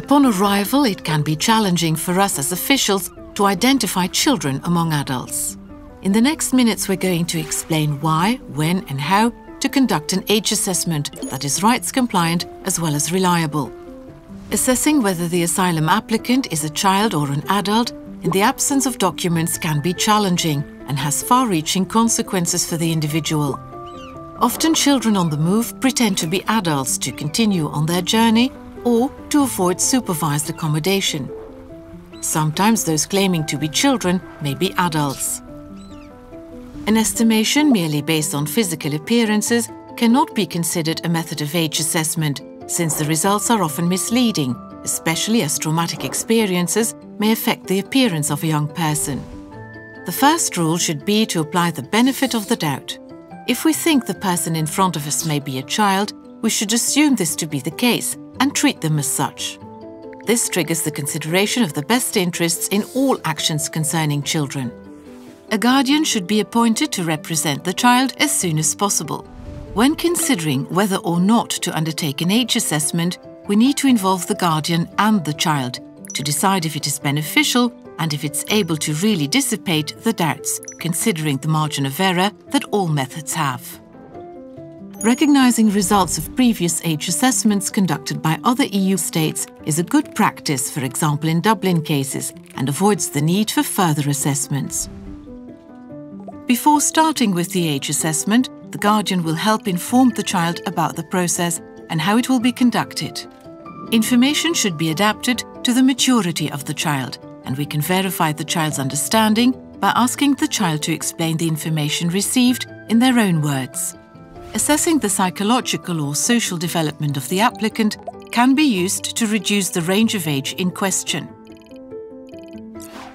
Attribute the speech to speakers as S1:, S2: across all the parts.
S1: Upon arrival, it can be challenging for us as officials to identify children among adults. In the next minutes, we're going to explain why, when and how to conduct an age assessment that is rights compliant as well as reliable. Assessing whether the asylum applicant is a child or an adult in the absence of documents can be challenging and has far-reaching consequences for the individual. Often children on the move pretend to be adults to continue on their journey or to avoid supervised accommodation. Sometimes those claiming to be children may be adults. An estimation merely based on physical appearances cannot be considered a method of age assessment, since the results are often misleading, especially as traumatic experiences may affect the appearance of a young person. The first rule should be to apply the benefit of the doubt. If we think the person in front of us may be a child, we should assume this to be the case and treat them as such. This triggers the consideration of the best interests in all actions concerning children. A guardian should be appointed to represent the child as soon as possible. When considering whether or not to undertake an age assessment, we need to involve the guardian and the child to decide if it is beneficial and if it's able to really dissipate the doubts, considering the margin of error that all methods have. Recognizing results of previous age assessments conducted by other EU states is a good practice, for example in Dublin cases, and avoids the need for further assessments. Before starting with the age assessment, the guardian will help inform the child about the process and how it will be conducted. Information should be adapted to the maturity of the child, and we can verify the child's understanding by asking the child to explain the information received in their own words. Assessing the psychological or social development of the applicant can be used to reduce the range of age in question.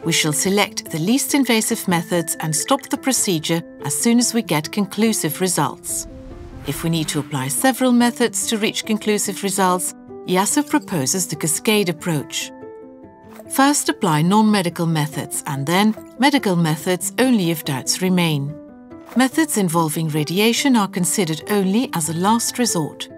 S1: We shall select the least invasive methods and stop the procedure as soon as we get conclusive results. If we need to apply several methods to reach conclusive results, EASO proposes the cascade approach. First, apply non-medical methods and then medical methods only if doubts remain. Methods involving radiation are considered only as a last resort.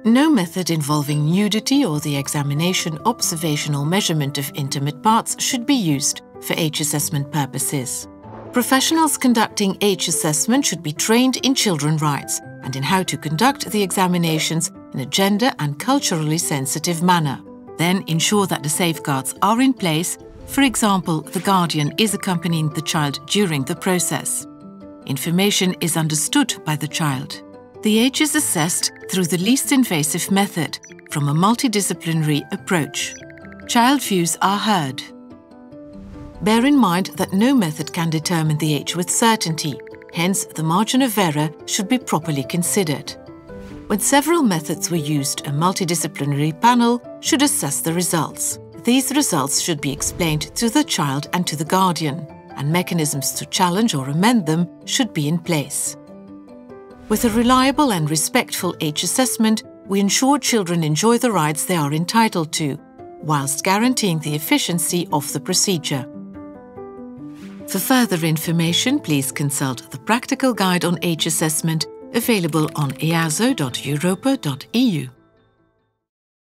S1: No method involving nudity or the examination, observation or measurement of intimate parts should be used for age assessment purposes. Professionals conducting age assessment should be trained in children's rights and in how to conduct the examinations in a gender and culturally sensitive manner. Then ensure that the safeguards are in place. For example, the guardian is accompanying the child during the process. Information is understood by the child. The age is assessed through the least invasive method from a multidisciplinary approach. Child views are heard. Bear in mind that no method can determine the age with certainty, hence the margin of error should be properly considered. When several methods were used, a multidisciplinary panel should assess the results. These results should be explained to the child and to the guardian, and mechanisms to challenge or amend them should be in place. With a reliable and respectful age assessment, we ensure children enjoy the rights they are entitled to, whilst guaranteeing the efficiency of the procedure. For further information, please consult the Practical Guide on Age Assessment available on easo.europa.eu.